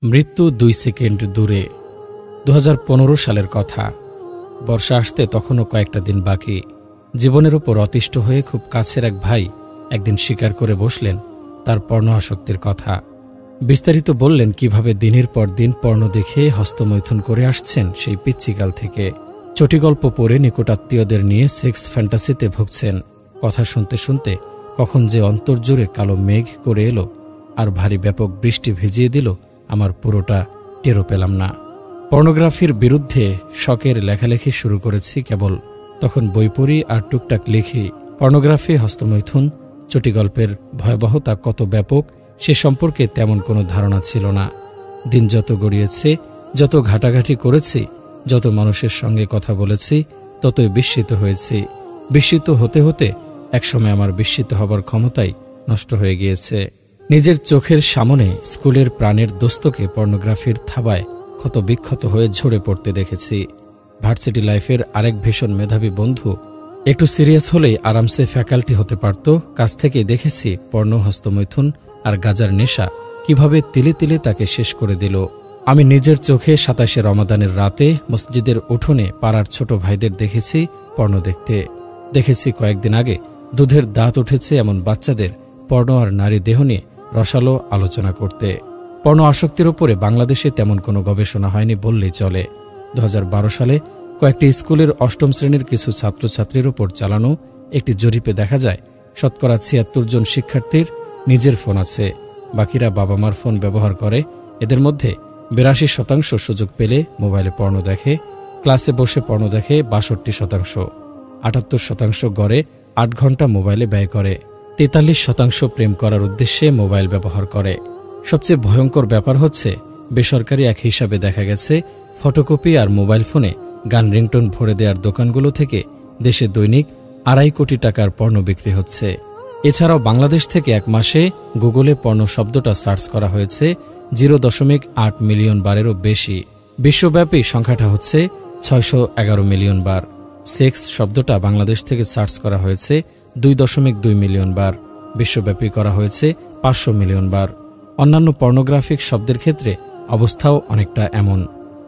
মৃত্যু ২ সেকেন্ড দূরে। ২০১৫ সালের কথা। বর্ষা আসতে তখনও কয়েকটা দিন বাকি। জীবনের ওপর অতিষ্ঠ হয়ে খুব কাছের এক ভাই একদিন স্বীকার করে বসলেন তার পর্ণ আসক্তির কথা। বিস্তারিত বললেন কিভাবে দিনের পর দিন পর্ণ দেখে হস্তমৈথুন করে আসছেন সেই পিচ্চিকাল থেকে। চটিগল্প পড়ে নিকটাত্মীয়দের নিয়ে সেক্স ফ্যান্টাসিতে ভুগছেন। কথা শুনতে শুনতে কখন যে অন্তর্জুড়ে কালো মেঘ করে এলো আর ভারী ব্যাপক বৃষ্টি ভিজিয়ে দিল আমার পুরোটা টেরও পেলাম না। পর্নোগ্রাফির বিরুদ্ধে শখের লেখালেখি শুরু করেছি কেবল। তখন বই পড়ি আর টুকটাক লিখি। পর্নোগ্রাফি, হস্তমৈথুন, চটিগল্পের ভয়াবহতা কত ব্যাপক সে সম্পর্কে তেমন কোনো ধারণা ছিল না। দিন যত গড়িয়েছে, যত ঘাটাঘাটি করেছি, যত মানুষের সঙ্গে কথা বলেছি, ততই বিস্মিত হয়েছি। বিস্মিত হতে হতে একসময় আমার বিস্মিত হবার ক্ষমতাই নষ্ট হয়ে গিয়েছে। নিজের চোখের সামনে স্কুলের প্রাণের দোস্তকে পর্নোগ্রাফির থাবায় ক্ষতবিক্ষত হয়ে ঝরে পড়তে দেখেছি। ভার্সিটি লাইফের আরেক ভীষণ মেধাবী বন্ধু একটু সিরিয়াস হলেই আরামসে ফ্যাকাল্টি হতে পারত। কাছ থেকেই দেখেছি পর্ণ, হস্তমৈথুন আর গাঁজার নেশা কিভাবে তিলে তিলে তাকে শেষ করে দিল। আমি নিজের চোখে ২৭শে রমাদানের রাতে মসজিদের উঠোনে পাড়ার ছোট ভাইদের দেখেছি পর্ণ দেখতে। দেখেছি কয়েকদিন আগে দুধের দাঁত উঠেছে এমন বাচ্চাদের পর্ণ আর নারী দেহ নিয়ে রসালো আলোচনা করতে। পর্ণ আসক্তির ওপরে বাংলাদেশে তেমন কোনো গবেষণা হয়নি বললেই চলে। ২০১২ সালে কয়েকটি স্কুলের অষ্টম শ্রেণীর কিছু ছাত্রছাত্রীর ওপর চালানো একটি জরিপে দেখা যায় ৭৬% জন শিক্ষার্থীর নিজের ফোন আছে, বাকিরা বাবা মার ফোন ব্যবহার করে। এদের মধ্যে ৮২% সুযোগ পেলে মোবাইলে পর্ণ দেখে, ক্লাসে বসে পর্ণ দেখে ৬২%, ৭৮% গড়ে ৮ ঘন্টা মোবাইলে ব্যয় করে, ৪৩% প্রেম করার উদ্দেশ্যে মোবাইল ব্যবহার করে। সবচেয়ে ভয়ঙ্কর ব্যাপার হচ্ছে বেসরকারি এক হিসাবে দেখা গেছে ফটোকপি আর মোবাইল ফোনে গান রিংটোন ভরে দেওয়ার দোকানগুলো থেকে দেশে দৈনিক ২.৫ কোটি টাকার পর্ণ বিক্রি হচ্ছে। এছাড়াও বাংলাদেশ থেকে এক মাসে গুগলে পর্ণ শব্দটা সার্চ করা হয়েছে 0.৮ মিলিয়ন বারেরও বেশি। বিশ্বব্যাপী সংখ্যাটা হচ্ছে ৬১১ মিলিয়ন বার। সেক্স শব্দটা বাংলাদেশ থেকে সার্চ করা হয়েছে ২.২ মিলিয়ন বার। বিশ্বব্যাপী করা হয়েছে ৫০০ মিলিয়ন বার। অন্যান্য পর্নোগ্রাফিক শব্দের ক্ষেত্রে অবস্থাও অনেকটা এমন।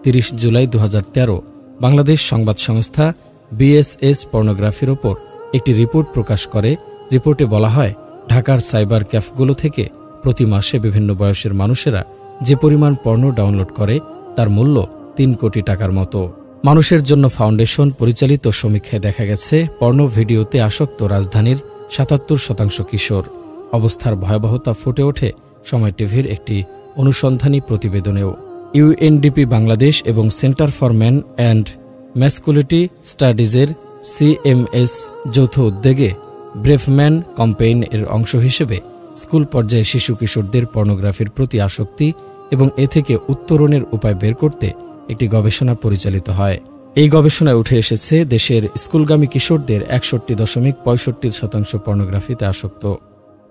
৩০ জুলাই ২০১৩ বাংলাদেশ সংবাদ সংস্থা বিএসএস পর্নোগ্রাফির ওপর একটি রিপোর্ট প্রকাশ করে। রিপোর্টে বলা হয়, ঢাকার সাইবার ক্যাফগুলো থেকে প্রতি মাসে বিভিন্ন বয়সের মানুষেরা যে পরিমাণ পর্নো ডাউনলোড করে তার মূল্য ৩ কোটি টাকার মতো। মানুষের জন্য ফাউন্ডেশন পরিচালিত সমীক্ষায় দেখা গেছে পর্নো ভিডিওতে আসক্ত রাজধানীর ৭৭% কিশোর। অবস্থার ভয়াবহতা ফুটে ওঠে সময় টিভির একটি অনুসন্ধানী প্রতিবেদনেও। ইউএনডিপি বাংলাদেশ এবং Centre for Man and Masculinity স্টাডিজের সিএমএস যৌথ উদ্যোগে ব্রেভম্যান ক্যাম্পেইন এর অংশ হিসেবে স্কুল পর্যায়ে শিশু কিশোরদের পর্নোগ্রাফির প্রতি আসক্তি এবং এ থেকে উত্তরণের উপায় বের করতে একটি গবেষণা পরিচালিত হয়। এই গবেষণায় উঠে এসেছে দেশের স্কুলগামী কিশোরদের ৬১.৬৫% পর্নোগ্রাফিতে আসক্ত।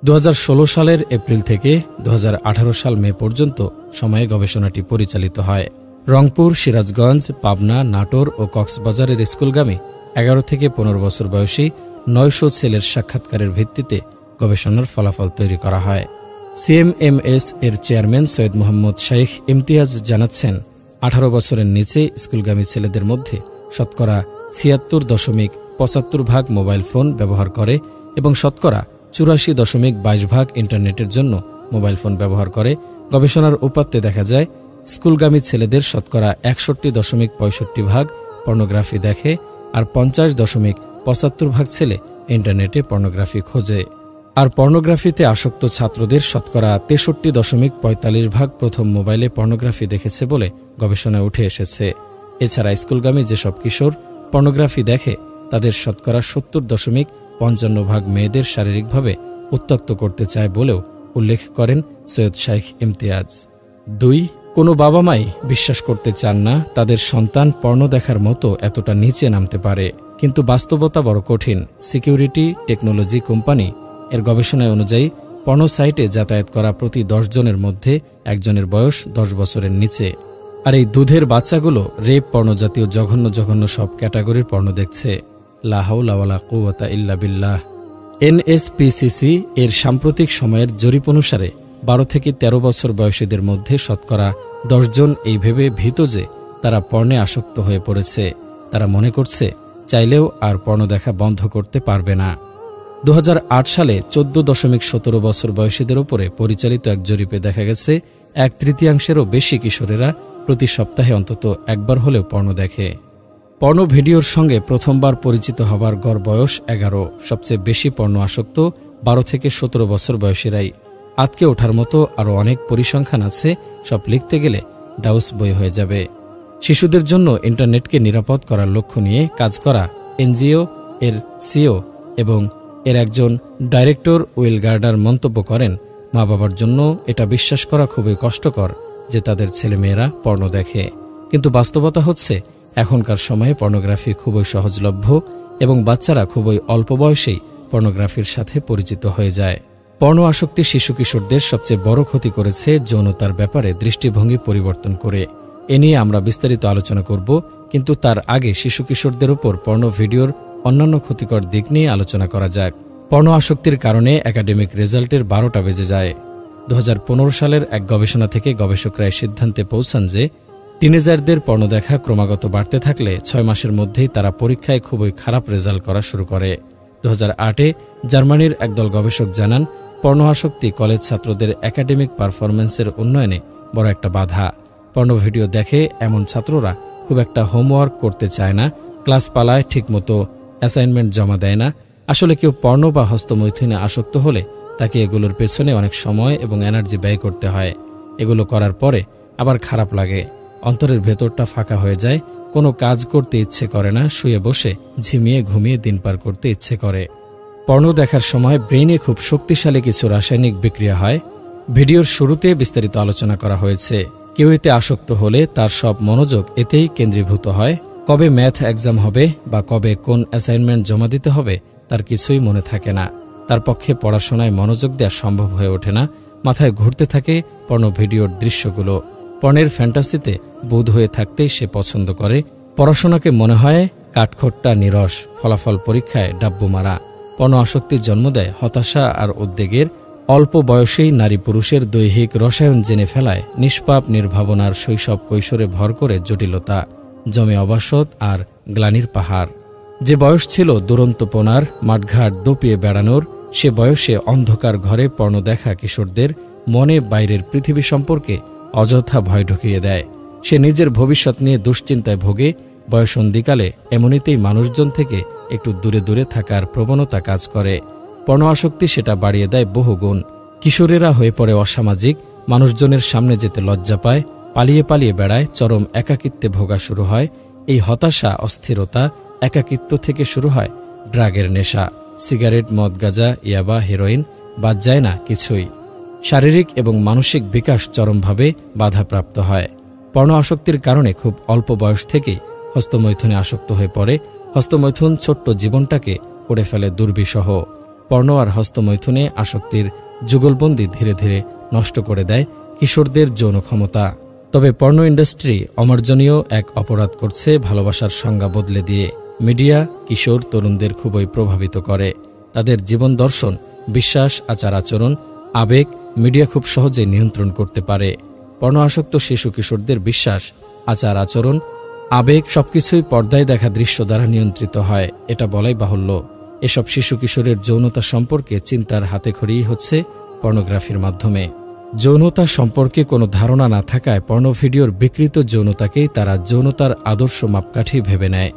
২০১৬ সালের এপ্রিল থেকে ২০১৮ সাল মে পর্যন্ত সময়ে গবেষণাটি পরিচালিত হয়। রংপুর, সিরাজগঞ্জ, পাবনা, নাটোর ও কক্সবাজারের স্কুলগামী ১১ থেকে ১৫ বছর বয়সী ৯০০ ছেলের সাক্ষাৎকারের ভিত্তিতে গবেষণার ফলাফল তৈরি করা হয়। সিএমএমএস এর চেয়ারম্যান সৈয়দ মোহাম্মদ শাইখ ইমতিয়াজ জানাচ্ছেন, ১৮ বছরের নিচে স্কুলগামী ছেলেদের মধ্যে শতকরা ৭৬.৭৫% মোবাইল ফোন ব্যবহার করে এবং শতকরা ৮৪.২২% ইন্টারনেটের জন্য মোবাইল ফোন ব্যবহার করে। গবেষণার উপাত্তে দেখা যায় স্কুলগামী ছেলেদের শতকরা ৬১.৬৫% পর্নোগ্রাফি দেখে আর ৫০.৭৫% ছেলে ইন্টারনেটে পর্নোগ্রাফি খোঁজে। আর পর্নোগ্রাফিতে আসক্ত ছাত্রদের শতকরা ৬৩.৪৫% প্রথম মোবাইলে পর্নোগ্রাফি দেখেছে বলে গবেষণায় উঠে এসেছে। এছাড়া স্কুলগামী যেসব কিশোর পর্নোগ্রাফি দেখে তাদের শতকরা ৭০.৫৫% মেয়েদের শারীরিকভাবে উত্ত্যক্ত করতে চায় বলেও উল্লেখ করেন সৈয়দ শাইখ ইমতিয়াজ। ২. কোনো বাবা মাই বিশ্বাস করতে চান না তাদের সন্তান পর্ণ দেখার মতো এতটা নিচে নামতে পারে, কিন্তু বাস্তবতা বড় কঠিন। সিকিউরিটি টেকনোলজি কোম্পানি এর গবেষণায় অনুযায়ী পর্ণ সাইটে যাতায়াত করা প্রতি ১০ জনের মধ্যে একজনের বয়স ১০ বছরের নিচে। আর এই দুধের বাচ্চাগুলো রেপ, পর্ণ জাতীয় জঘন্য জঘন্য সব ক্যাটাগরির পর্ণ দেখছে। লা হাওলা ওয়ালা কুওয়াতা ইল্লা বিল্লাহ। এনএসপিসিসি এর সাম্প্রতিক সময়ের জরিপ অনুসারে ১২ থেকে ১৩ বছর বয়সীদের মধ্যে শতকরা 10 জন এই ভেবে ভীত যে তারা পর্নে আসক্ত হয়ে পড়েছে। তারা মনে করছে চাইলেও আর পর্ন দেখা বন্ধ করতে পারবে না। 2008 সালে 14.17 বছর বয়সীদের উপরে পরিচালিত এক জরিপে দেখা গেছে 1/3 বেশি কিশোরেরা প্রতি সপ্তাহে অন্তত একবার হলেও পর্ন দেখে। পর্ন ভিডিওর সঙ্গে প্রথমবার পরিচিত হবার গড় বয়স 11। সবচেয়ে বেশি পর্ন আসক্ত 12 থেকে 17 বছর বয়সীরাই। আতকে ওঠার মতো আরও অনেক পরিসংখ্যান আছে, সব লিখতে গেলে ডাউস বই হয়ে যাবে। শিশুদের জন্য ইন্টারনেটকে নিরাপদ করার লক্ষ্য নিয়ে কাজ করা এনজিও এর সিও এবং এর একজন ডাইরেক্টর উইল গার্ডার মন্তব্য করেন, মা বাবার জন্য এটা বিশ্বাস করা খুবই কষ্টকর যে তাদের ছেলেমেয়েরা পর্ন দেখে। কিন্তু বাস্তবতা হচ্ছে এখনকার সময়ে পর্নোগ্রাফি খুবই সহজলভ্য এবং বাচ্চারা খুবই অল্প বয়সেই পর্নোগ্রাফির সাথে পরিচিত হয়ে যায়। পর্ন আসক্তি শিশু কিশোরদের সবচেয়ে বড় ক্ষতি করেছে যৌনতার ব্যাপারে দৃষ্টিভঙ্গি পরিবর্তন করে। এ নিয়ে আমরা বিস্তারিত আলোচনা করব, কিন্তু তার আগে শিশু কিশোরদের উপর পর্ন ভিডিওর অন্যান্য ক্ষতিকর দিক নিয়ে আলোচনা করা যাক। পর্ন আসক্তির কারণে একাডেমিক রেজাল্টের 12টা বেজে যায়। 2015 সালের এক গবেষণা থেকে গবেষকরা এই সিদ্ধান্তে পৌঁছান যে টিনেজারদের পর্ন দেখা ক্রমাগত বাড়তে থাকলে 6 মাসের মধ্যেই তারা পরীক্ষায় খুবই খারাপ রেজাল্ট করা শুরু করে। 2008-এ জার্মানির একদল গবেষক জানান, পর্ন আসক্তি কলেজ ছাত্রদের একাডেমিক পারফরম্যান্সের উন্নয়নে বড় একটা বাধা। পর্ন ভিডিও দেখে এমন ছাত্ররা খুব একটা হোমওয়ার্ক করতে চায় না, ক্লাস পালায় ঠিকমতো অ্যাসাইনমেন্ট জমা দেয় না। আসলে কেউ পর্ন বা হস্তমৈথুনে আসক্ত হলে তাকে এগুলোর পেছনে অনেক সময় এবং এনার্জি ব্যয় করতে হয়। এগুলো করার পরে আবার খারাপ লাগে, অন্তরের ভেতরটা ফাঁকা হয়ে যায়, কোনো কাজ করতে ইচ্ছে করে না, শুয়ে বসে ঝিমিয়ে ঘুমিয়ে দিন পার করতে ইচ্ছে করে। পর্ন দেখার সময় ব্রেইনে খুব শক্তিশালী কিছু রাসায়নিক বিক্রিয়া হয়। ভিডিওর শুরুতে বিস্তারিত আলোচনা করা হয়েছে। কেউ এতে আসক্ত হলে তার সব মনোযোগ এতেই কেন্দ্রীভূত হয়। কবে ম্যাথ এক্সাম হবে বা কবে কোন অ্যাসাইনমেন্ট জমা দিতে হবে তার কিছুই মনে থাকে না। তার পক্ষে পড়াশোনায় মনোযোগ দেওয়া সম্ভব হয়ে ওঠে না। মাথায় ঘুরতে থাকে পর্ন ভিডিওর দৃশ্যগুলো। পর্নের ফ্যান্টাসিতে বোধ হয়ে থাকতেই সে পছন্দ করে। পড়াশোনাকে মনে হয় কাঠখোট্টা নিরস, ফলাফল পরীক্ষায় ডাব্বু মারা। পর্ন আসক্তির জন্ম দেয় হতাশা আর উদ্বেগের। অল্প বয়সেই নারী পুরুষের দৈহিক রসায়ন জেনে ফেলায় নিষ্পাপ নির্ভাবনার শৈশব কৈশোরে ভর করে জটিলতা, জমে অবাসত আর গ্লানির পাহাড়। যে বয়স ছিল দুরন্তপনার, মাঠঘাট দপিয়ে বেড়ানোর, সে বয়সে অন্ধকার ঘরে পর্ন দেখা কিশোরদের মনে বাইরের পৃথিবী সম্পর্কে অযথা ভয় ঢুকিয়ে দেয়। সে নিজের ভবিষ্যৎ নিয়ে দুশ্চিন্তায় ভোগে। বয়সন্ধিকালে এমনিতেই মানুষজন থেকে একটু দূরে দূরে থাকার প্রবণতা কাজ করে। পর্ন আসক্তি সেটা বাড়িয়ে দেয় বহুগুণ। কিশোরেরা হয়ে পড়ে অসামাজিক, মানুষজনের সামনে যেতে লজ্জা পায়, পালিয়ে পালিয়ে বেড়ায়, চরম একাকিত্বে ভোগা শুরু হয়। এই হতাশা, অস্থিরতা, একাকিত্ব থেকে শুরু হয় ড্রাগের নেশা। সিগারেট, মদ, গাঁজা, ইয়াবা, হেরোইন, বাদ যায় না কিছুই। শারীরিক এবং মানসিক বিকাশ চরমভাবে বাধাপ্রাপ্ত হয়। পর্ন আসক্তির কারণে খুব অল্প বয়স থেকেই হস্তমৈথুনে আসক্ত হয়ে পড়ে। হস্তমৈথুন ছোট্ট জীবনটাকে করে ফেলে দুর্বিষহ। পর্ন আর হস্তমৈথুনে আসক্তির যুগলবন্দি ধীরে ধীরে নষ্ট করে দেয় কিশোরদের যৌন ক্ষমতা। তবে পর্ন ইন্ডাস্ট্রি অমার্জনীয় এক অপরাধ করছে ভালোবাসার সংজ্ঞা বদলে দিয়ে। মিডিয়া কিশোর তরুণদের খুবই প্রভাবিত করে। তাদের জীবন দর্শন, বিশ্বাস, আচার আচরণ, আবেগ মিডিয়া খুব সহজে নিয়ন্ত্রণ করতে পারে। পর্ন আসক্ত শিশু কিশোরদের বিশ্বাস, আচার আচরণ, আবেগ সবকিছুই পর্দায় দেখা দৃশ্য দ্বারা নিয়ন্ত্রিত হয়, এটা বলাই বাহুল্য। এসব শিশু কিশোরের যৌনতা সম্পর্কে চিন্তার হাতেখড়ি হচ্ছে পর্নোগ্রাফির মাধ্যমে। যৌনতা সম্পর্কে কোনো ধারণা না থাকায় পর্ন ভিডিওর বিকৃত যৌনতাকেই তারা যৌনতার আদর্শ মাপকাঠি ভেবে নেয়।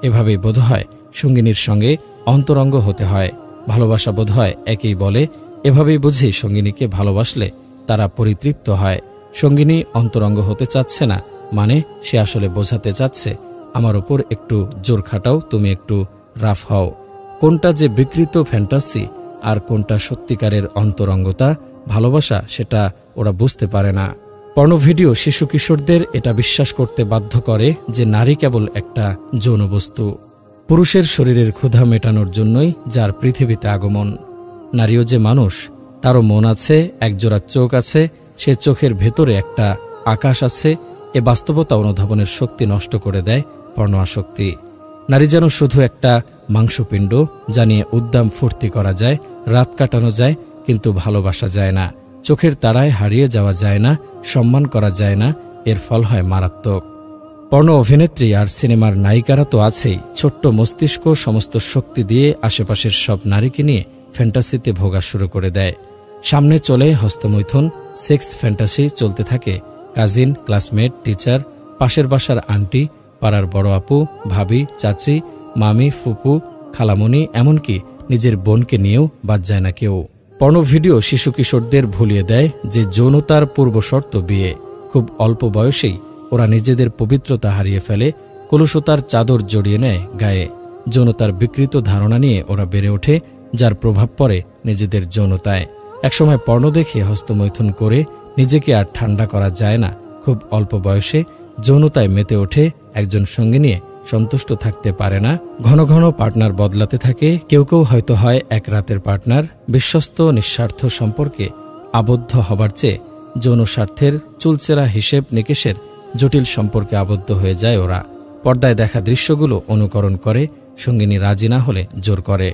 এভাবেই বোধ হয় সঙ্গিনীর সঙ্গে অন্তরঙ্গ হতে হয়। ভালোবাসা বোধ হয় একেই বলে। এভাবেই বুঝি সঙ্গিনীকে ভালোবাসলে তারা পরিতৃপ্ত হয়। সঙ্গিনী অন্তরঙ্গ হতে চাচ্ছে না, মানে সে আসলে বোঝাতে চাচ্ছে আমার ওপর একটু জোর খাটাও, তুমি একটু রাফ হও। কোনটা যে বিকৃত ফ্যান্টাসি আর কোনটা সত্যিকারের অন্তরঙ্গতা, ভালোবাসা, সেটা ওরা বুঝতে পারে না। পর্ন ভিডিও শিশু কিশোরদের এটা বিশ্বাস করতে বাধ্য করে যে নারী কেবল একটা যৌন বস্তু। পুরুষের শরীরের ক্ষুধা মেটানোর জন্যই যার পৃথিবীতে আগমন। নারীও যে মানুষ, তারও মন আছে, একজোড়া চোখ আছে, সে চোখের ভেতরে একটা আকাশ আছে। এ বাস্তবতা অনুধাবনের শক্তি নষ্ট করে দেয় পর্ন আসক্তি। নারী যেন শুধু একটা মাংসপিণ্ড, যা নিয়ে উদ্দাম ফুর্তি করা যায়, রাত কাটানো যায়, কিন্তু ভালোবাসা যায় না। চোখের তাড়ায় হারিয়ে যাওয়া যায় না, সম্মান করা যায় না। এর ফল হয় মারাত্মক। পর্ণ অভিনেত্রী আর সিনেমার নায়িকারা তো আছেই, ছোট্ট মস্তিষ্ক সমস্ত শক্তি দিয়ে আশেপাশের সব নারীকে নিয়ে ফ্যান্টাসিতে ভোগা শুরু করে দেয়। সামনে চলে হস্তমৈথুন, সেক্স ফ্যান্টাসি চলতে থাকে কাজিন, ক্লাসমেট, টিচার, পাশের বাসার আন্টি, পাড়ার বড় আপু, ভাবি, চাচি, মামি, ফুপু, খালামণি, এমনকি নিজের বোনকে নিয়েও বাদ যায় না কেউ। পর্ণ ভিডিও শিশু কিশোরদের ভুলিয়ে দেয় যে যৌনতার পূর্বশর্ত বিয়ে। খুব অল্প বয়সেই ওরা নিজেদের পবিত্রতা হারিয়ে ফেলে, কলুষতার চাদর জড়িয়ে নেয় গায়ে। যৌনতার বিকৃত ধারণা নিয়ে ওরা বেড়ে ওঠে, যার প্রভাব পড়ে নিজেদের যৌনতায়। একসময় পর্ণ দেখে হস্তমৈথুন করে নিজেকে আর ঠান্ডা করা যায় না। খুব অল্প বয়সে যৌনতায় মেতে ওঠে, একজন সঙ্গী নিয়ে সন্তুষ্ট থাকতে পারে না, ঘন ঘন পার্টনার বদলাতে থাকে। কেউ কেউ হয়তো হয় এক রাতের পার্টনার। বিশ্বস্ত নিঃস্বার্থ সম্পর্কে আবদ্ধ হবার চেয়ে যৌন স্বার্থের চুলচেরা হিসেব নিকেশের জটিল সম্পর্কে আবদ্ধ হয়ে যায় ওরা। পর্দায় দেখা দৃশ্যগুলো অনুকরণ করে, সঙ্গিনী রাজি না হলে জোর করে।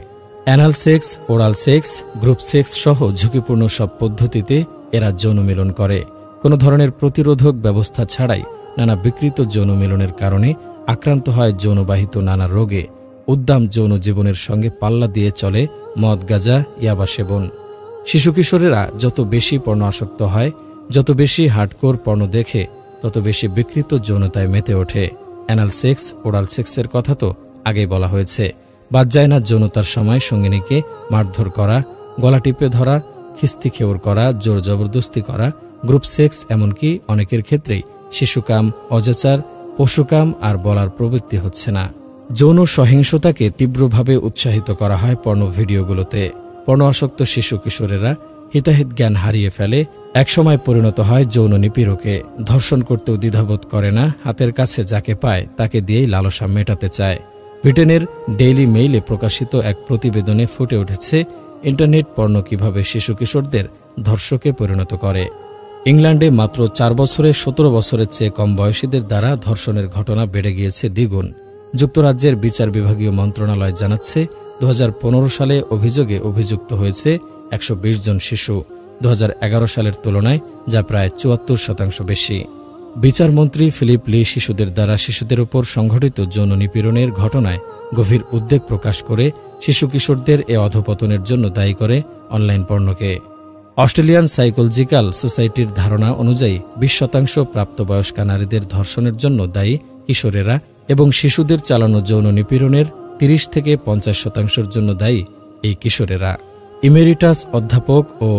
Anal sex, oral sex, group sex সহ ঝুঁকিপূর্ণ সব পদ্ধতিতে এরা যৌন মিলন করে। কোনো ধরনের প্রতিরোধক ব্যবস্থা ছাড়াই নানা বিকৃত যৌন মিলনের কারণে আক্রান্ত হয় যৌনবাহিত নানা রোগে। উদ্দাম যৌন জীবনের সঙ্গে পাল্লা দিয়ে চলে মদ, গাঁজা, ইয়াবা সেবন। শিশু কিশোরেরা যত বেশি পর্ণ আসক্ত হয়, যত বেশি হার্ডকোর পর্ণ দেখে, তত বেশি বিকৃত যৌনতায় মেতে ওঠে। অ্যানাল সেক্স, ওরাল সেক্সের কথা তো আগেই বলা হয়েছে। বাদ যায় না যৌনতার সময় সঙ্গিনীকে মারধর করা, গলা টিপে ধরা, খিস্তি খেউর করা, জোর জবরদস্তি করা, গ্রুপ সেক্স, এমনকি অনেকের ক্ষেত্রেই শিশুকাম, অজাচার, পশুকাম আর বলার প্রবৃত্তি হচ্ছে না। যৌন সহিংসতাকে তীব্রভাবে উৎসাহিত করা হয় পর্ণ ভিডিওগুলোতে। পর্ণ আসক্ত শিশু কিশোরেরা হিতাহিত জ্ঞান হারিয়ে ফেলে, একসময় পরিণত হয় যৌন নিপীড়কে। ধর্ষণ করতেও দ্বিধাবোধ করে না, হাতের কাছে যাকে পায় তাকে দিয়েই লালসা মেটাতে চায়। ব্রিটেনের ডেইলি মেইলে প্রকাশিত এক প্রতিবেদনে ফুটে উঠেছে ইন্টারনেট পর্ণ কিভাবে শিশু কিশোরদের ধর্ষকে পরিণত করে। ইংল্যান্ডে মাত্র 4 বছরে 17 বছরের চেয়ে কম বয়সীদের দ্বারা ধর্ষণের ঘটনা বেড়ে গিয়েছে দ্বিগুণ। যুক্তরাজ্যের বিচার বিভাগীয় মন্ত্রণালয় জানাচ্ছে 2015 সালে অভিযোগে অভিযুক্ত হয়েছে 120 জন শিশু, 2011 সালের তুলনায় যা প্রায় 74% বেশি। বিচারমন্ত্রী ফিলিপ লি শিশুদের দ্বারা শিশুদের উপর সংঘটিত যৌন নিপীড়নের ঘটনায় গভীর উদ্বেগ প্রকাশ করে শিশু কিশোরদের এ অধঃপতনের জন্য দায়ী করে অনলাইন পর্ণকে। অস্ট্রেলিয়ান সাইকোলজিক্যাল সোসাইটির ধারণা অনুযায়ী 20% প্রাপ্তবয়স্কা নারীদের ধর্ষণের জন্য দায়ী কিশোরেরা এবং শিশুদের চালানো যৌন নিপীড়নের 30 থেকে 50% জন্য দায়ী এই কিশোরেরা। ইমেরিটাস অধ্যাপক ও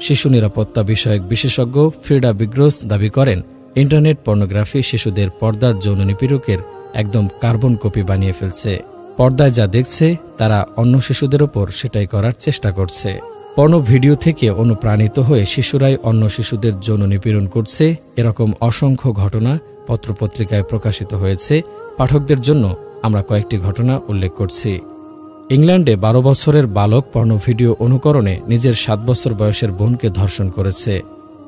শিশু নিরাপত্তা বিষয়ক বিশেষজ্ঞ ফ্রিডা বিগ্রোস দাবি করেন, ইন্টারনেট পর্নোগ্রাফি শিশুদের পর্দার যৌন নিপীড়কের একদম কার্বন কপি বানিয়ে ফেলছে। পর্দায় যা দেখছে তারা অন্য শিশুদের ওপর সেটাই করার চেষ্টা করছে। পর্ণ ভিডিও থেকে অনুপ্রাণিত হয়ে শিশুরাই অন্য শিশুদের যৌন নিপীড়ন করছে, এরকম অসংখ্য ঘটনা পত্রপত্রিকায় প্রকাশিত হয়েছে। পাঠকদের জন্য আমরা কয়েকটি ঘটনা উল্লেখ করছি। ইংল্যান্ডে 12 বছরের বালক পর্ণ ভিডিও অনুকরণে নিজের 7 বছর বয়সের বোনকে ধর্ষণ করেছে।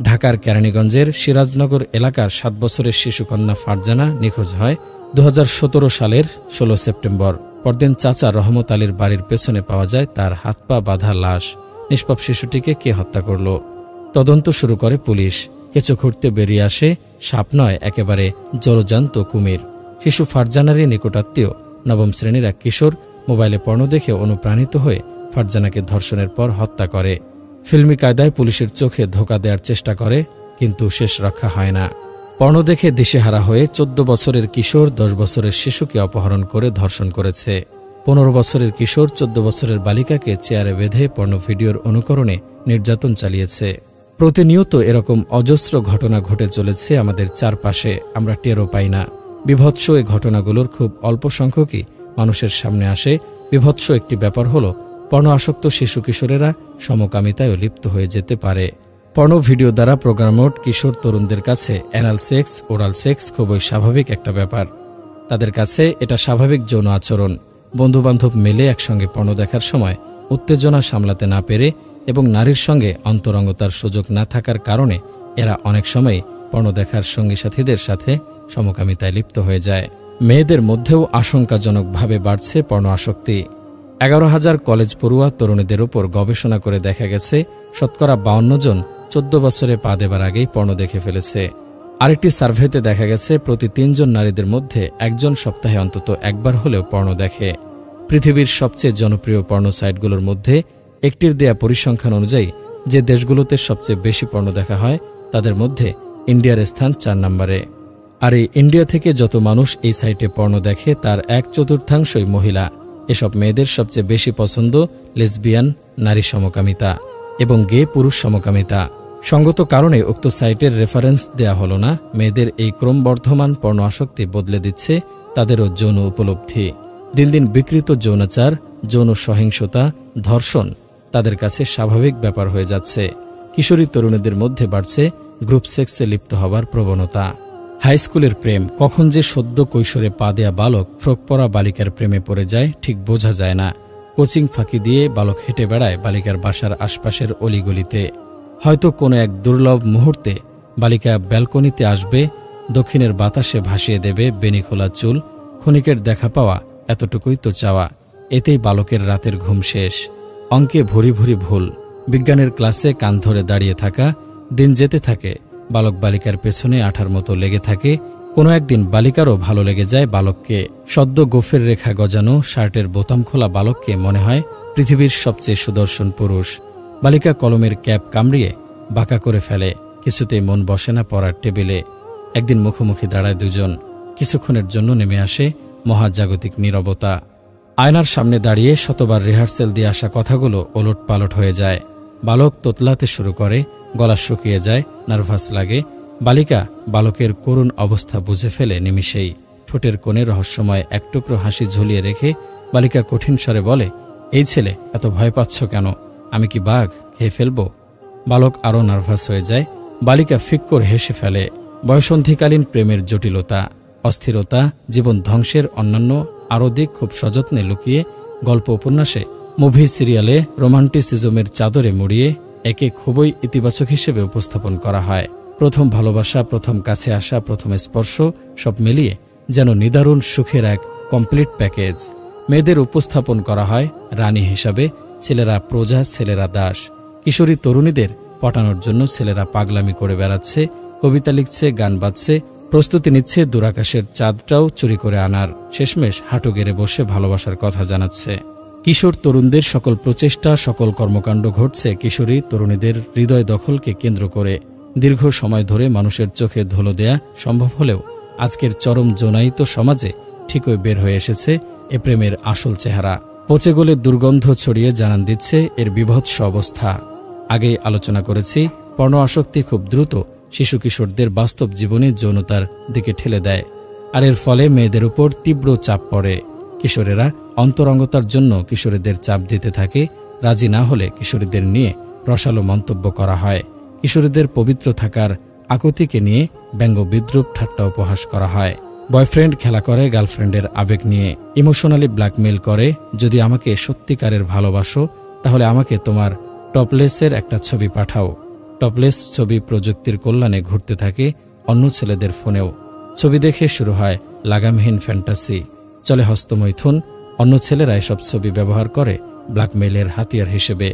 ঢাকার কেরানীগঞ্জের সিরাজনগর এলাকার 7 বছরের শিশুকন্যা ফারজানা নিখোঁজ হয় 2017 সালের 16 সেপ্টেম্বর। পরদিন চাচা রহমত আলীর বাড়ির পেছনে পাওয়া যায় তার হাত পা বাঁধা লাশ। নিষ্পাপ শিশুটিকে কে হত্যা করল? তদন্ত শুরু করে পুলিশ। কেঁচো খুঁড়তে বেরিয়ে আসে সাপ নয়, একেবারে জলজান্ত কুমির। শিশু ফারজানারই নিকটাত্মীয় 9ম শ্রেণীর এক কিশোর মোবাইলে পর্ণ দেখে অনুপ্রাণিত হয়ে ফারজানাকে ধর্ষণের পর হত্যা করে। ফিল্মি কায়দায় পুলিশের চোখে ধোঁকা দেওয়ার চেষ্টা করে, কিন্তু শেষ রক্ষা হয় না। পর্ণ দেখে দিশেহারা হয়ে 14 বছরের কিশোর 10 বছরের শিশুকে অপহরণ করে ধর্ষণ করেছে। 15 বছরের কিশোর 14 বছরের বালিকাকে চেয়ারে বেঁধে পর্ণ ভিডিওর অনুকরণে নির্যাতন চালিয়েছে। প্রতিনিয়ত এরকম অজস্র ঘটনা ঘটে চলেছে আমাদের চারপাশে, আমরা টেরও পাই না। বিভৎস এই ঘটনাগুলোর খুব অল্প সংখ্যকই মানুষের সামনে আসে। বিভৎস একটি ব্যাপার হলো পর্ণ আসক্ত শিশু কিশোরেরা সমকামিতায়ও লিপ্ত হয়ে যেতে পারে। পর্ণ ভিডিও দ্বারা প্রোগ্রামড কিশোর তরুণদের কাছে অ্যানাল সেক্স, ওরাল সেক্স খুবই স্বাভাবিক একটা ব্যাপার। তাদের কাছে এটা স্বাভাবিক যৌন আচরণ। বন্ধুবান্ধব মিলে একসঙ্গে পর্ণ দেখার সময় উত্তেজনা সামলাতে না পেরে এবং নারীর সঙ্গে অন্তরঙ্গতার সুযোগ না থাকার কারণে এরা অনেক সময় পর্ণ দেখার সঙ্গী সাথীদের সাথে সমকামিতায় লিপ্ত হয়ে যায়। মেয়েদের মধ্যেও আশঙ্কাজনকভাবে বাড়ছে পর্ণ আসক্তি। 11,000 কলেজ পড়ুয়া তরুণীদের উপর গবেষণা করে দেখা গেছে শতকরা 52 জন 14 বছরে পা দেবার আগেই পর্ণ দেখে ফেলেছে। আরেকটি সার্ভেতে দেখা গেছে প্রতি ৩ জন নারীদের মধ্যে একজন সপ্তাহে অন্তত একবার হলেও পর্নো দেখে। পৃথিবীর সবচেয়ে জনপ্রিয় পর্নো সাইটগুলোর মধ্যে একটির দেয়া পরিসংখ্যান অনুযায়ী যে দেশগুলোতে সবচেয়ে বেশি পর্নো দেখা হয় তাদের মধ্যে ইন্ডিয়ার স্থান ৪ নম্বরে। আর এই ইন্ডিয়া থেকে যত মানুষ এই সাইটে পর্নো দেখে তার ১/৪ মহিলা। এসব মেয়েদের সবচেয়ে বেশি পছন্দ লেসবিয়ান, নারী সমকামিতা এবং গে পুরুষ সমকামিতা। সঙ্গত কারণে উক্ত সাইটের রেফারেন্স দেয়া হলো না। মেয়েদের এই ক্রমবর্ধমান পর্ণ আসক্তি বদলে দিচ্ছে তাদেরও যৌন উপলব্ধি। দিন দিন বিকৃত যৌনাচার, যৌন সহিংসতা, ধর্ষণ তাদের কাছে স্বাভাবিক ব্যাপার হয়ে যাচ্ছে। কিশোরী তরুণীদের মধ্যে বাড়ছে গ্রুপ সেক্সে লিপ্ত হবার প্রবণতা। হাই স্কুলের প্রেম, কখন যে সদ্য কৈশোরে পা দেয়া বালক ফ্রক পরা বালিকার প্রেমে পড়ে যায় ঠিক বোঝা যায় না। কোচিং ফাঁকি দিয়ে বালক হেঁটে বেড়ায় বালিকার বাসার আশপাশের অলিগলিতে। হয়তো কোনো এক দুর্লভ মুহূর্তে বালিকা ব্যালকনিতে আসবে, দক্ষিণের বাতাসে ভাসিয়ে দেবে বেনিখোলা চুল। ক্ষণিকের দেখা পাওয়া, এতটুকুই তো চাওয়া। এতেই বালকের রাতের ঘুম শেষ। অঙ্কে ভুরি ভুরি ভুল, বিজ্ঞানের ক্লাসে কান ধরে দাঁড়িয়ে থাকা। দিন যেতে থাকে, বালক বালিকার পেছনে আঠার মতো লেগে থাকে। কোনো একদিন বালিকারও ভালো লেগে যায় বালককে। সদ্য গোফের রেখা গজানো শার্টের বোতাম খোলা বালককে মনে হয় পৃথিবীর সবচেয়ে সুদর্শন পুরুষ। বালিকা কলমের ক্যাপ কামড়িয়ে বাঁকা করে ফেলে, কিছুতেই মন বসে না পড়ার টেবিলে। একদিন মুখোমুখি দাঁড়ায় দুজন, কিছুক্ষণের জন্য নেমে আসে মহাজাগতিক নীরবতা। আয়নার সামনে দাঁড়িয়ে শতবার রিহার্সেল দিয়ে আসা কথাগুলো ওলট পালট হয়ে যায়। বালক তোতলাতে শুরু করে, গলা শুকিয়ে যায়, নার্ভাস লাগে। বালিকা বালকের করুণ অবস্থা বুঝে ফেলে নিমিষেই। ঠোঁটের কোণে রহস্যময় এক টুকরো হাসি ঝুলিয়ে রেখে বালিকা কঠিন স্বরে বলে, এই ছেলে, এত ভয় পাচ্ছ কেন? আমি কি বাঘ, খেয়ে ফেলব? বালক আরও নার্ভাস হয়ে যায়। বালিকা ফিক করে হেসে ফেলে। বয়সন্ধিকালীন প্রেমের জটিলতা, অস্থিরতা, জীবন ধ্বংসের অন্যান্য আরও দিক খুব সযত্নে লুকিয়ে গল্প উপন্যাসে, মুভি, সিরিয়ালে রোমান্টিসিজমের চাদরে মুড়িয়ে একে খুবই ইতিবাচক হিসেবে উপস্থাপন করা হয়। প্রথম ভালোবাসা, প্রথম কাছে আসা, প্রথম স্পর্শ সব মিলিয়ে যেন নিদারুণ সুখের এক কমপ্লিট প্যাকেজ। মেয়েদের উপস্থাপন করা হয় রানী হিসাবে, ছেলেরা প্রজা, ছেলেরা দাস। কিশোরী তরুণীদের পটানোর জন্য ছেলেরা পাগলামি করে বেড়াচ্ছে, কবিতা লিখছে, গান বাজছে, প্রস্তুতি নিচ্ছে দূরাকাশের চাঁদটাও চুরি করে আনার। শেষমেশ হাঁটু গেড়ে বসে ভালোবাসার কথা জানাচ্ছে। কিশোর তরুণদের সকল প্রচেষ্টা, সকল কর্মকাণ্ড ঘটছে কিশোরী তরুণীদের হৃদয় দখলকে কেন্দ্র করে। দীর্ঘ সময় ধরে মানুষের চোখে ধুলো দেয়া সম্ভব হলেও আজকের চরম জোনায়িত সমাজে ঠিকই বের হয়ে এসেছে এ প্রেমের আসল চেহারা। পচে গলে দুর্গন্ধ ছড়িয়ে জানান দিচ্ছে এর বীভৎস অবস্থা। আগেই আলোচনা করেছি, পর্ণ আসক্তি খুব দ্রুত শিশু কিশোরদের বাস্তব জীবনে যৌনতার দিকে ঠেলে দেয়, আর এর ফলে মেয়েদের উপর তীব্র চাপ পড়ে। কিশোরেরা অন্তরঙ্গতার জন্য কিশোরীদের চাপ দিতে থাকে। রাজি না হলে কিশোরীদের নিয়ে রসালো মন্তব্য করা হয়। কিশোরীদের পবিত্র থাকার আকুতিকে নিয়ে ব্যঙ্গ, বিদ্রূপ, ঠাট্টা, উপহাস করা হয়। বয়ফ্রেন্ড খেলা করে গার্লফ্রেন্ডের আবেগ নিয়ে, ইমোশনালি ব্ল্যাকমেইল করে, যদি আমাকে সত্যিকারের ভালোবাসো তাহলে আমাকে তোমার টপলেসের একটা ছবি পাঠাও। টপলেস ছবি প্রযুক্তির কল্যাণে ঘুরতে থাকে অন্য ছেলেদের ফোনেও। ছবি দেখে শুরু হয় লাগামহীন ফ্যান্টাসি, চলে হস্তমৈথুন। অন্য ছেলেরা এসব ছবি ব্যবহার করে ব্ল্যাকমেইলের হাতিয়ার হিসেবে।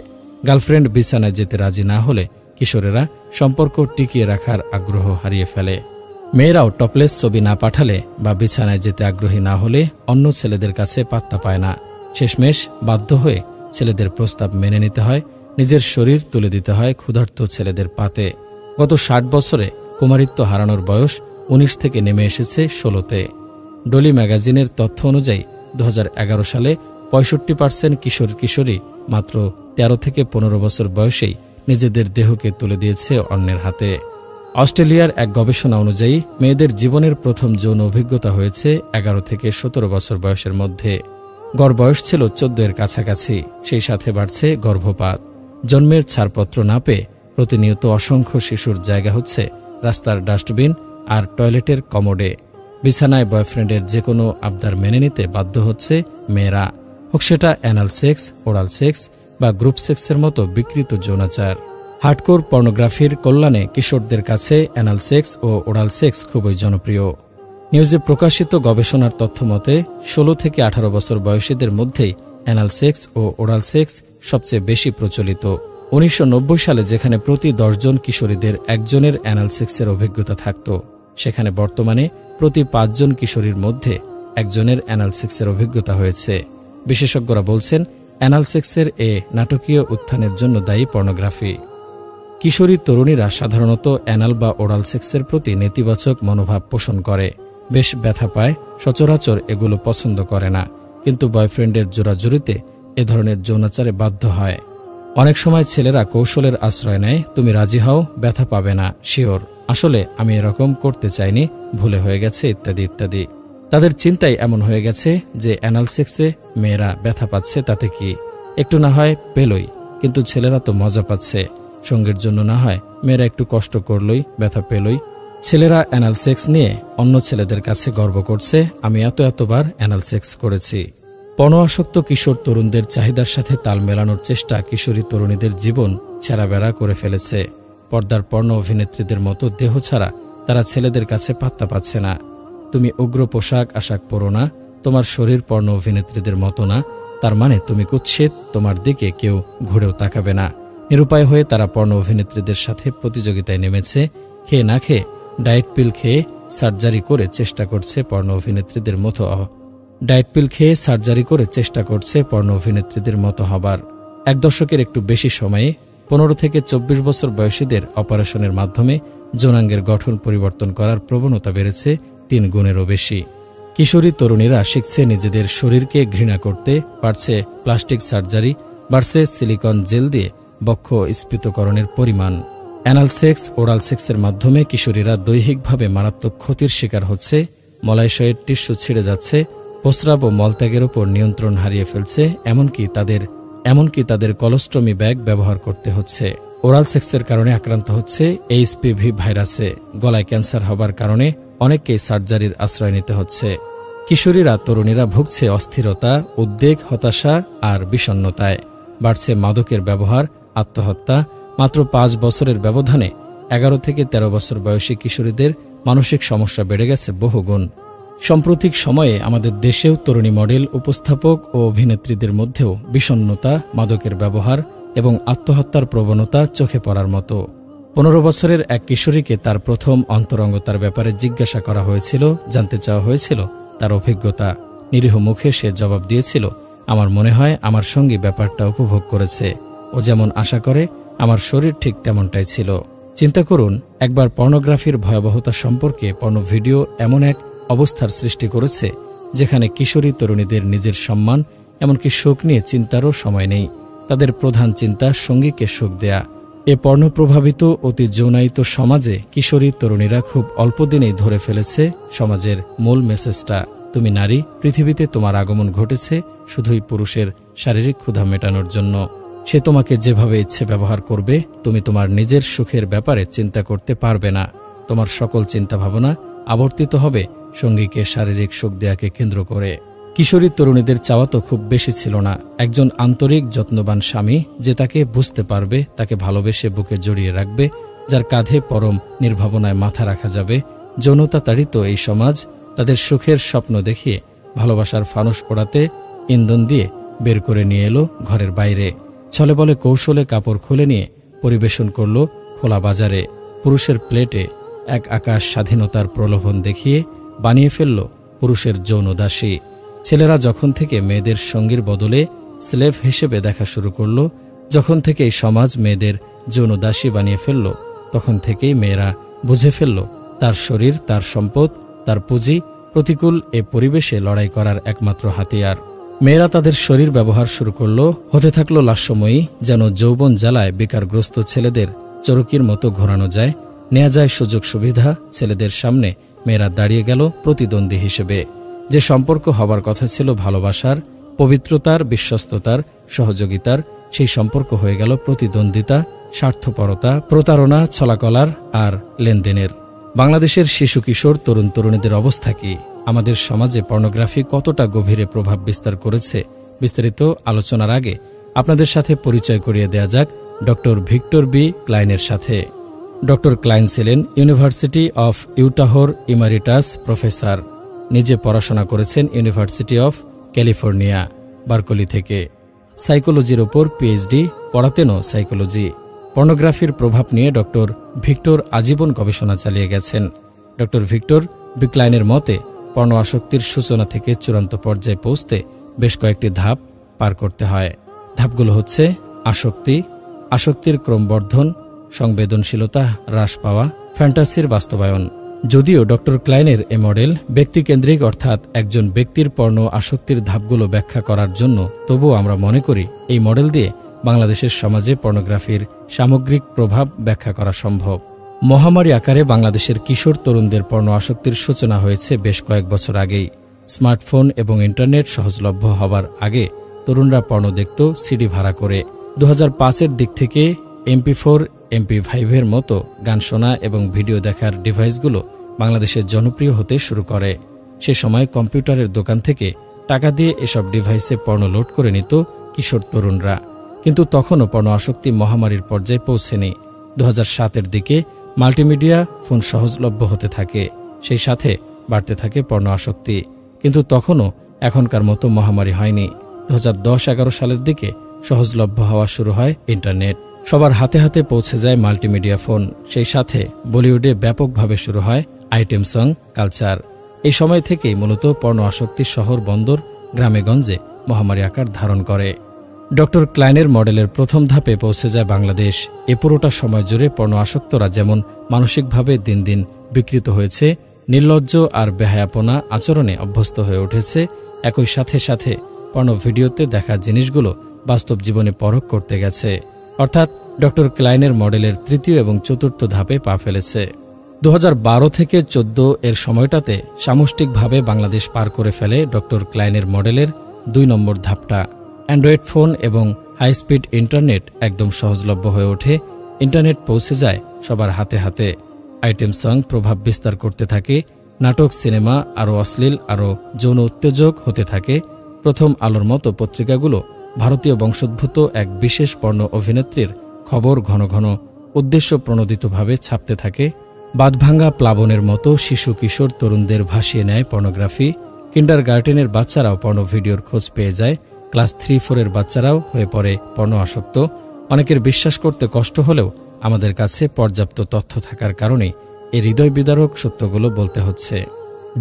গার্লফ্রেন্ড বিছানায় যেতে রাজি না হলে কিশোরেরা সম্পর্ক টিকিয়ে রাখার আগ্রহ হারিয়ে ফেলে। মেয়েরাও টপলেস ছবি না পাঠালে বা বিছানায় যেতে আগ্রহী না হলে অন্য ছেলেদের কাছে পাত্তা পায় না। শেষমেশ বাধ্য হয়ে ছেলেদের প্রস্তাব মেনে নিতে হয়, নিজের শরীর তুলে দিতে হয় ক্ষুধার্ত ছেলেদের পাতে। গত ৬০ বছরে কুমারিত্ব হারানোর বয়স ১৯ থেকে নেমে এসেছে ১৬তে। ডলি ম্যাগাজিনের তথ্য অনুযায়ী ২০১১ সালে ৬৫% কিশোর কিশোরী মাত্র ১৩ থেকে ১৫ বছর বয়সেই নিজেদের দেহকে তুলে দিয়েছে অন্যের হাতে। অস্ট্রেলিয়ার এক গবেষণা অনুযায়ী মেয়েদের জীবনের প্রথম যৌন অভিজ্ঞতা হয়েছে ১১ থেকে ১৭ বছর বয়সের মধ্যে। গড় বয়স ছিল ১৪-এর কাছাকাছি। সেই সাথে বাড়ছে গর্ভপাত। জন্মের ছাড়পত্র না পেয়ে প্রতিনিয়ত অসংখ্য শিশুর জায়গা হচ্ছে রাস্তার ডাস্টবিন আর টয়লেটের কমোডে। বিছানায় বয়ফ্রেন্ডের যে কোনো আবদার মেনে নিতে বাধ্য হচ্ছে মেয়েরা, হোক সেটা অ্যানাল সেক্স, ওরাল সেক্স বা গ্রুপ সেক্সের মতো বিকৃত যৌনাচার। হার্ডকোর পর্নোগ্রাফির কল্যাণে কিশোরদের কাছে অ্যানাল সেক্স ও ওরাল সেক্স খুবই জনপ্রিয়। নিউজে প্রকাশিত গবেষণার তথ্য মতে ১৬ থেকে ১৮ বছর বয়সীদের মধ্যেই অ্যানাল সেক্স ও ওরাল সেক্স সবচেয়ে বেশি প্রচলিত। ১৯৯০ সালে যেখানে প্রতি ১০ জন কিশোরীদের একজনের অ্যানাল সেক্সের অভিজ্ঞতা থাকত, সেখানে বর্তমানে প্রতি 5 জন কিশোরীর মধ্যে একজনের অ্যানাল সেক্সের অভিজ্ঞতা হয়েছে। বিশেষজ্ঞরা বলছেন অ্যানাল সেক্সের এ নাটকীয় উত্থানের জন্য দায়ী পর্নোগ্রাফি। কিশোরী তরুণীরা সাধারণত অ্যানাল বা ওরাল সেক্সের প্রতি নেতিবাচক মনোভাব পোষণ করে, বেশ ব্যথা পায়, সচরাচর এগুলো পছন্দ করে না, কিন্তু বয়ফ্রেন্ডের জোরাজুরিতে এ ধরনের যৌনাচারে বাধ্য হয়। অনেক সময় ছেলেরা কৌশলের আশ্রয় নেয়, তুমি রাজি হও, ব্যথা পাবে না, শিওর, আসলে আমি এরকম করতে চাইনি, ভুলে হয়ে গেছে, ইত্যাদি ইত্যাদি। তাদের চিন্তাই এমন হয়ে গেছে যে অ্যানাল সেক্সে মেয়েরা ব্যথা পাচ্ছে তাতে কি, একটু না হয় পেলই, কিন্তু ছেলেরা তো মজা পাচ্ছে, সঙ্গের জন্য না হয় মেয়েরা একটু কষ্ট করলই, ব্যথা পেলই। ছেলেরা অ্যানাল সেক্স নিয়ে অন্য ছেলেদের কাছে গর্ব করছে, আমি এতবার অ্যানাল সেক্স করেছি। পর্নোআসক্ত কিশোর তরুণদের চাহিদার সাথে তাল মেলানোর চেষ্টা কিশোরী তরুণীদের জীবন ছেঁড়াবেড়া করে ফেলেছে। পর্দার পর্নো অভিনেত্রীদের মতো দেহ ছাড়া তারা ছেলেদের কাছে পাত্তা পাচ্ছে না। তুমি উগ্র পোশাক আশাক পরো না, তোমার শরীর পর্নো অভিনেত্রীদের মতো না, তার মানে তুমি কুৎসিত, তোমার দিকে কেউ ঘুরেও তাকাবে না। নিরুপায় হয়ে তারা পর্নো অভিনেত্রীদের সাথে প্রতিযোগিতায় নেমেছে। খেয়ে না খেয়ে, ডায়েট পিল খেয়ে সার্জারি করে চেষ্টা করছে পর্নো অভিনেত্রীদের মতো হবার। এক দশকের একটু বেশি সময়ে 15 থেকে 24 বছর বয়সীদের অপারেশনের মাধ্যমে যৌনাঙ্গের গঠন পরিবর্তন করার প্রবণতা বেড়েছে 3 গুণেরও বেশি। কিশোরী তরুণীরা শিখছে নিজেদের শরীরকে ঘৃণা করতে, পারছে প্লাস্টিক সার্জারি, বাড়ছে সিলিকন জেল দিয়ে বক্ষ স্ফীতকরণের পরিমাণ। অ্যানাল সেক্স, ওরাল সেক্সের মাধ্যমে কিশোরীরা দৈহিকভাবে মারাত্মক ক্ষতির শিকার হচ্ছে, মলাশয়ের টিস্যু ছিঁড়ে যাচ্ছে, প্রস্রাব ও মলত্যাগের উপর নিয়ন্ত্রণ হারিয়ে ফেলছে, এমনকি তাদের কলোস্টমি ব্যাগ ব্যবহার করতে হচ্ছে। ওরাল সেক্সের কারণে আক্রান্ত হচ্ছে HPV ভাইরাসে, গলায় ক্যান্সার হবার কারণে অনেককেই সার্জারির আশ্রয় নিতে হচ্ছে। কিশোরীরা তরুণীরা ভুগছে অস্থিরতা, উদ্বেগ, হতাশা আর বিষণ্ণতায়। বাড়ছে মাদকের ব্যবহার, আত্মহত্যা। মাত্র 5 বছরের ব্যবধানে 11 থেকে 13 বছর বয়সী কিশোরীদের মানসিক সমস্যা বেড়ে গেছে বহুগুণ। সাম্প্রতিক সময়ে আমাদের দেশেও তরুণী মডেল, উপস্থাপক ও অভিনেত্রীদের মধ্যেও বিষণ্ণতা, মাদকের ব্যবহার এবং আত্মহত্যার প্রবণতা চোখে পড়ার মতো। 15 বছরের এক কিশোরীকে তার প্রথম অন্তরঙ্গতার ব্যাপারে জিজ্ঞাসা করা হয়েছিল, জানতে চাওয়া হয়েছিল তার অভিজ্ঞতা। নিরীহ মুখে সে জবাব দিয়েছিল, আমার মনে হয় আমার সঙ্গী ব্যাপারটা উপভোগ করেছে, ও যেমন আশা করে আমার শরীর ঠিক তেমনটাই ছিল। চিন্তা করুন, একবার পর্নোগ্রাফির ভয়াবহতা সম্পর্কে পর্নো ভিডিও এমন এক অবস্থার সৃষ্টি করেছে যেখানে কিশোরী তরুণীদের নিজের সম্মান, এমনকি সুখ নিয়ে চিন্তারও সময় নেই। তাদের প্রধান চিন্তা সঙ্গীকে সুখ দেয়া। এ পর্নোপ্রভাবিত অতি যৌনায়িত সমাজে কিশোরী তরুণীরা খুব অল্প দিনেই ধরে ফেলেছে সমাজের মূল মেসেজটা, তুমি নারী, পৃথিবীতে তোমার আগমন ঘটেছে শুধুই পুরুষের শারীরিক ক্ষুধা মেটানোর জন্য। সে তোমাকে যেভাবে ইচ্ছে ব্যবহার করবে, তুমি তোমার নিজের সুখের ব্যাপারে চিন্তা করতে পারবে না। তোমার সকল চিন্তাভাবনা আবর্তিত হবে সঙ্গীকে শারীরিক সুখ দেয়াকে কেন্দ্র করে। কিশোরী তরুণীদের চাওয়া তো খুব বেশি ছিল না, একজন আন্তরিক যত্নবান স্বামী যে তাকে বুঝতে পারবে, তাকে ভালোবেসে বুকে জড়িয়ে রাখবে, যার কাঁধে পরম নির্ভাবনায় মাথা রাখা যাবে। যৌনতা তাড়িত এই সমাজ তাদের সুখের স্বপ্ন দেখিয়ে ভালোবাসার ফানুস পোড়াতে ইন্ধন দিয়ে বের করে নিয়ে এলো ঘরের বাইরে। ছলে বলে কৌশলে কাপড় খুলে নিয়ে পরিবেশন করল খোলা বাজারে। পুরুষের প্লেটে এক আকাশ স্বাধীনতার প্রলোভন দেখিয়ে বানিয়ে ফেলল পুরুষের যৌন দাসী। ছেলেরা যখন থেকে মেয়েদের সঙ্গীর বদলে স্লেভ হিসেবে দেখা শুরু করল, যখন থেকে এই সমাজ মেয়েদের যৌন দাসী বানিয়ে ফেলল, তখন থেকেই মেয়েরা বুঝে ফেলল তার শরীর, তার সম্পদ, তার পুঁজি প্রতিকূল এ পরিবেশে লড়াই করার একমাত্র হাতিয়ার। মেয়েরা তাদের শরীর ব্যবহার শুরু করল, হতে থাকলো লাস্যময়ী, যেন যৌবন জ্বালায় বেকারগ্রস্ত ছেলেদের চরকির মতো ঘোরানো যায়, নেওয়া যায় সুযোগ সুবিধা। ছেলেদের সামনে মেয়েরা দাঁড়িয়ে গেল প্রতিদ্বন্দ্বী হিসেবে। যে সম্পর্ক হবার কথা ছিল ভালোবাসার, পবিত্রতার, বিশ্বস্ততার, সহযোগিতার, সেই সম্পর্ক হয়ে গেল প্রতিদ্বন্দ্বিতা, স্বার্থপরতা, প্রতারণা, ছলাকলার আর লেনদেনের। বাংলাদেশের শিশু কিশোর তরুণ তরুণীদের অবস্থা কি? আমাদের সমাজে পর্নোগ্রাফি কতটা গভীরে প্রভাব বিস্তার করেছে, বিস্তারিত আলোচনার আগে আপনাদের সাথে পরিচয় করিয়ে দেয়া যাক ডক্টর ভিক্টর বি ক্লাইনের সাথে। ডক্টর ক্লাইন ছিলেন ইউনিভার্সিটি অফ ইউটাহর ইমারিটাস প্রফেসর। নিজে পড়াশোনা করেছেন ইউনিভার্সিটি অফ ক্যালিফোর্নিয়া বার্কলি থেকে। সাইকোলজির ওপর পিএইচডি, পড়াতেনও সাইকোলজি। পর্নোগ্রাফির প্রভাব নিয়ে ডক্টর ভিক্টর আজীবন গবেষণা চালিয়ে গেছেন। ডক্টর ভিক্টর বিক্লাইনের মতে পর্ণ আসক্তির সূচনা থেকে চূড়ান্ত পর্যায়ে পৌঁছতে বেশ কয়েকটি ধাপ পার করতে হয়। ধাপগুলো হচ্ছে আসক্তি, আসক্তির ক্রমবর্ধন, সংবেদনশীলতা হ্রাস পাওয়া, ফ্যান্টাসির বাস্তবায়ন। যদিও ডক্টর ক্লাইনের এ মডেল ব্যক্তিকেন্দ্রিক অর্থাৎ একজন ব্যক্তির পর্ণ আসক্তির ধাপগুলো ব্যাখ্যা করার জন্য, তবুও আমরা মনে করি এই মডেল দিয়ে বাংলাদেশের সমাজে পর্নোগ্রাফির সামগ্রিক প্রভাব ব্যাখ্যা করা সম্ভব। মহামারী আকারে বাংলাদেশের কিশোর তরুণদের পর্ণ আসক্তির সূচনা হয়েছে বেশ কয়েক বছর আগেই। স্মার্টফোন এবং ইন্টারনেট সহজলভ্য হবার আগে তরুণরা পর্ণ দেখত সিডি ভাড়া করে। 2005-এর দিক থেকে MP4, MP5-এর মতো গান শোনা এবং ভিডিও দেখার ডিভাইসগুলো বাংলাদেশে জনপ্রিয় হতে শুরু করে। সে সময় কম্পিউটারের দোকান থেকে টাকা দিয়ে এসব ডিভাইসে পর্ণ লোড করে নিত কিশোর তরুণরা। কিন্তু তখনও পর্ণ আসক্তি মহামারীর পর্যায়ে পৌঁছেনি। 2007-এর দিকে মাল্টিমিডিয়া ফোন সহজলভ্য হতে থাকে, সেই সাথে বাড়তে থাকে পর্ণ আসক্তি। কিন্তু তখনও এখনকার মতো মহামারী হয়নি। 2010-11 সালের দিকে সহজলভ্য হওয়া শুরু হয় ইন্টারনেট, সবার হাতে হাতে পৌঁছে যায় মাল্টিমিডিয়া ফোন। সেই সাথে বলিউডে ব্যাপকভাবে শুরু হয় আইটেম সং কালচার। এই সময় থেকেই মূলত পর্ণ আসক্তি শহর বন্দর গ্রামেগঞ্জে মহামারী আকার ধারণ করে। ডক্টর ক্লাইনের মডেলের প্রথম ধাপে পৌঁছে যায় বাংলাদেশ। এ পুরোটা সময় জুড়ে পর্ণ আসক্তরা যেমন মানসিকভাবে দিন দিন বিকৃত হয়েছে, নির্লজ্জ আর বেহায়াপনা আচরণে অভ্যস্ত হয়ে উঠেছে, একই সাথে সাথে পর্ণ ভিডিওতে দেখা জিনিসগুলো বাস্তব জীবনে পরখ করতে গেছে, অর্থাৎ ডক্টর ক্লাইনের মডেলের তৃতীয় এবং চতুর্থ ধাপে পা ফেলেছে। 2012 থেকে 2014 এর সময়টাতে সামষ্টিকভাবে বাংলাদেশ পার করে ফেলে ডক্টর ক্লাইনের মডেলের 2 নম্বর ধাপটা। অ্যান্ড্রয়েড ফোন এবং হাইস্পিড ইন্টারনেট একদম সহজলভ্য হয়ে ওঠে, ইন্টারনেট পৌঁছে যায় সবার হাতে হাতে। আইটেম সং প্রভাব বিস্তার করতে থাকে, নাটক সিনেমা আরও অশ্লীল, আরও যৌন উত্তেজক হতে থাকে। প্রথম আলোর মতো পত্রিকাগুলো ভারতীয় বংশোদ্ভূত এক বিশেষ পর্ণ অভিনেত্রীর খবর ঘন ঘন উদ্দেশ্য প্রণোদিতভাবে ছাপতে থাকে। বাঁধভাঙ্গা প্লাবনের মতো শিশু কিশোর তরুণদের ভাসিয়ে নেয় পর্নোগ্রাফি। কিন্ডারগার্টেনের বাচ্চারাও পর্ণ ভিডিওর খোঁজ পেয়ে যায়, ক্লাস 3-4-এর বাচ্চারাও হয়ে পড়ে পর্ণ আসক্ত। অনেকের বিশ্বাস করতে কষ্ট হলেও আমাদের কাছে পর্যাপ্ত তথ্য থাকার কারণে এই হৃদয় বিদারক সত্যগুলো বলতে হচ্ছে।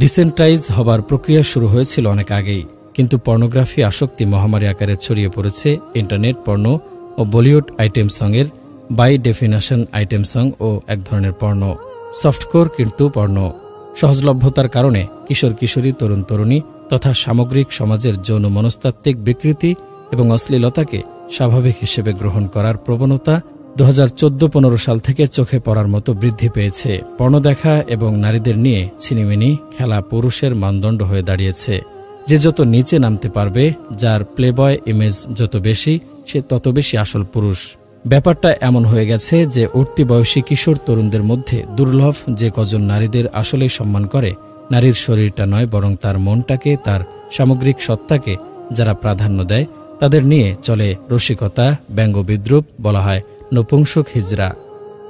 ডিসেন্ট্রাইজ হবার প্রক্রিয়া শুরু হয়েছিল অনেক আগেই, কিন্তু পর্নোগ্রাফি আসক্তি মহামারী আকারে ছড়িয়ে পড়েছে ইন্টারনেট, পর্ণ ও বলিউড আইটেম সঙের বাই ডেফিনেশন আইটেম সং ও এক ধরনের পর্ণ, সফটকোর কিন্তু পর্ণ। সহজলভ্যতার কারণে কিশোর কিশোরী, তরুণ তরুণী তথা সামগ্রিক সমাজের যৌন মনস্তাত্ত্বিক বিকৃতি এবং অশ্লীলতাকে স্বাভাবিক হিসেবে গ্রহণ করার প্রবণতা 2014-15 সাল থেকে চোখে পড়ার মতো বৃদ্ধি পেয়েছে। পর্ণ দেখা এবং নারীদের নিয়ে ছিনিমিনি খেলা পুরুষের মানদণ্ড হয়ে দাঁড়িয়েছে। যে যত নিচে নামতে পারবে, যার প্লেবয় ইমেজ যত বেশি, সে তত বেশি আসল পুরুষ। ব্যাপারটা এমন হয়ে গেছে যে উঠতি বয়সী কিশোর তরুণদের মধ্যে দুর্লভ যে কজন নারীদের আসলেই সম্মান করে, নারীর শরীরটা নয় বরং তার মনটাকে, তার সামগ্রিক সত্তাকে যারা প্রাধান্য দেয়, তাদের নিয়ে চলে রসিকতা, ব্যঙ্গ বিদ্রুপ, বলা হয় নপুংসক হিজড়া।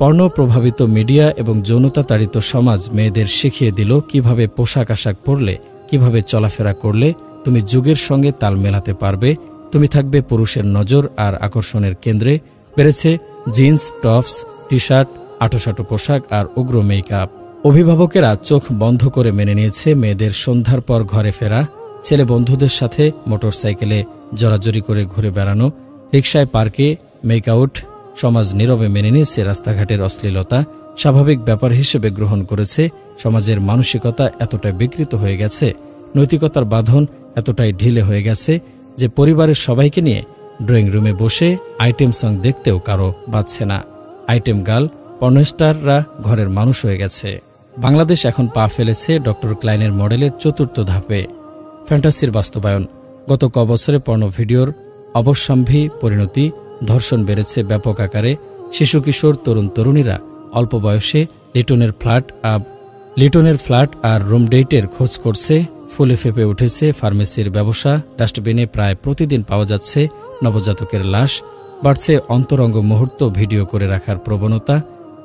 পর্ণ প্রভাবিত মিডিয়া এবং যৌনতা তাড়িত সমাজ মেয়েদের শিখিয়ে দিল কিভাবে পোশাক আশাক পরলে, কিভাবে চলাফেরা করলে তুমি যুগের সঙ্গে তাল মেলাতে পারবে, তুমি থাকবে পুরুষের নজর আর আকর্ষণের কেন্দ্রে। বেড়েছে জিন্স, টপস, টি শার্ট, আটোসাটো পোশাক আর উগ্র মেকআপ। অভিভাবকেরা চোখ বন্ধ করে মেনে নিয়েছে মেয়েদের সন্ধ্যার পর ঘরে ফেরা, ছেলে বন্ধুদের সাথে মোটরসাইকেলে জড়াজড়ি করে ঘুরে বেড়ানো, রিকশায় পার্কে মেকআউট। সমাজ নীরবে মেনে নিয়েছে রাস্তাঘাটের অশ্লীলতা, স্বাভাবিক ব্যাপার হিসেবে গ্রহণ করেছে। সমাজের মানসিকতা এতটাই বিকৃত হয়ে গেছে, নৈতিকতার বাঁধন এতটাই ঢিলে হয়ে গেছে যে পরিবারের সবাইকে নিয়ে ড্রয়িং রুমে বসে আইটেম সং দেখতেও কারো বাঁচছে না। আইটেম গার্ল, পর্নোস্টাররা ঘরের মানুষ হয়ে গেছে। বাংলাদেশ এখন পা ফেলেছে ডক্টর ক্লাইনের মডেলের চতুর্থ ধাপে, ফ্যান্টাসির বাস্তবায়ন। গত কবছরে পর্ণ ভিডিওর অবশ্যম্ভী পরিণতি, ধর্ষণ বেড়েছে ব্যাপক আকারে। শিশু কিশোর, তরুণ তরুণীরা অল্প বয়সে লিটনের ফ্ল্যাট আর রুম ডেটের খোঁজ করছে। ফুলে ফেপে উঠেছে ফার্মেসির ব্যবসা, ডাস্টবিনে প্রায় প্রতিদিন পাওয়া যাচ্ছে নবজাতকের লাশ। বাড়ছে অন্তরঙ্গ মুহূর্ত ভিডিও করে রাখার প্রবণতা,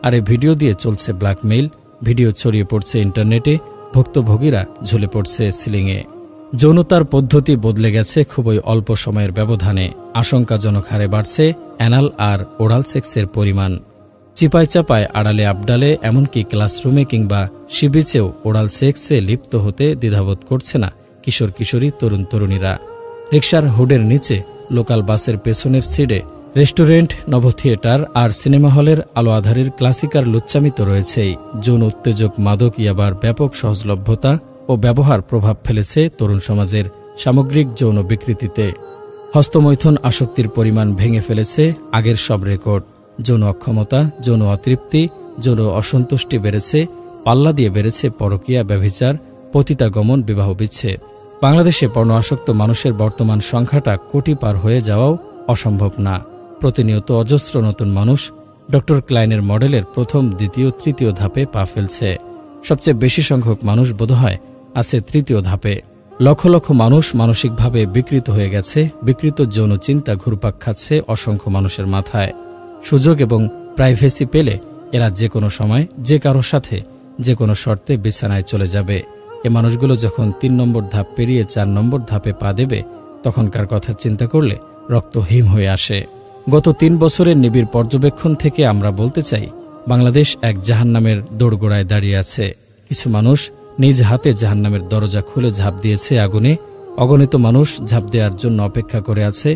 আর এই ভিডিও দিয়ে চলছে ব্ল্যাকমেইল। ভিডিও ছড়িয়ে পড়ছে ইন্টারনেটে, ভুক্তভোগীরা ঝুলে পড়ছে সিলিংয়ে। যৌনতার পদ্ধতি বদলে গেছে খুবই অল্প সময়ের ব্যবধানে। আশঙ্কাজনক হারে বাড়ছে অ্যানাল আর ওরাল সেক্সের পরিমাণ। চিপায় চাপায়, আড়ালে আবডালে, এমনকি ক্লাসরুমে কিংবা সিবিচেও ওরাল সেক্সে লিপ্ত হতে দ্বিধাবোধ করছে না কিশোর কিশোরী, তরুণ তরুণীরা। রিকশার হুডের নিচে, লোকাল বাসের পেছনের সিটে, রেস্টুরেন্ট, নভথিয়েটার আর সিনেমা হলের আলো আধারের ক্লাসিকার লুচ্চামি তো রয়েছেই। যৌন উত্তেজক মাদক ইয়াবার ব্যাপক সহজলভ্যতা ও ব্যবহার প্রভাব ফেলেছে তরুণ সমাজের সামগ্রিক যৌন বিকৃতিতে। হস্তমৈথুন আসক্তির পরিমাণ ভেঙে ফেলেছে আগের সব রেকর্ড। যৌন অক্ষমতা, যৌন অতৃপ্তি, যৌন অসন্তুষ্টি বেড়েছে, পাল্লা দিয়ে বেড়েছে পরকীয়া, ব্যভিচার, পতিতাগমন, বিবাহ বিচ্ছেদ। বাংলাদেশে পর্ণ আসক্ত মানুষের বর্তমান সংখ্যাটা কোটি পার হয়ে যাওয়াও অসম্ভব না। প্রতিনিয়ত অজস্র নতুন মানুষ ডক্টর ক্লাইনের মডেলের প্রথম, দ্বিতীয়, তৃতীয় ধাপে পা ফেলছে। সবচেয়ে বেশি সংখ্যক মানুষ বোধহয় আছে তৃতীয় ধাপে। লক্ষ লক্ষ মানুষ মানসিকভাবে বিকৃত হয়ে গেছে। বিকৃত যৌন চিন্তা ঘুরপাক খাচ্ছে অসংখ্য মানুষের মাথায়। সুযোগ এবং প্রাইভেসি পেলে এরা যে কোনো সময়, যে কারোর সাথে, যে কোনো শর্তে বিছানায় চলে যাবে। এ মানুষগুলো যখন ৩ নম্বর ধাপ পেরিয়ে ৪ নম্বর ধাপে পা দেবে, তখনকার কথা চিন্তা করলে রক্ত হিম হয়ে আসে। গত ৩ বছরের নিবিড় পর্যবেক্ষণ থেকে আমরা বলতে চাই, বাংলাদেশ এক জাহান্নামের দোরগোড়ায় দাঁড়িয়ে আছে। কিছু মানুষ নিজ হাতে জাহান্নামের দরজা খুলে ঝাঁপ দিয়েছে আগুনে। অগণিত মানুষ ঝাঁপ দেওয়ার জন্য অপেক্ষা করে আছে।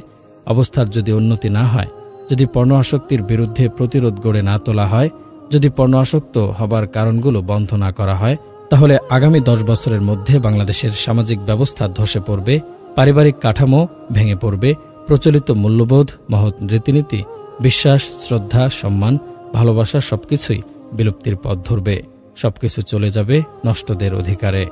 অবস্থার যদি উন্নতি না হয়, যদি পর্ণ আসক্তির বিরুদ্ধে প্রতিরোধ গড়ে না তোলা হয়, যদি পর্ণ আসক্ত হবার কারণগুলো বন্ধ না করা হয়, তাহলে আগামী ১০ বছরের মধ্যে বাংলাদেশের সামাজিক ব্যবস্থা ধসে পড়বে, পারিবারিক কাঠামো ভেঙে পড়বে, প্রচলিত মূল্যবোধ, মহৎ রীতিনীতি, বিশ্বাস, শ্রদ্ধা, সম্মান, ভালোবাসা সবকিছুই বিলুপ্তির পথ ধরবে। সবকিছু চলে যাবে নষ্টদের অধিকারে।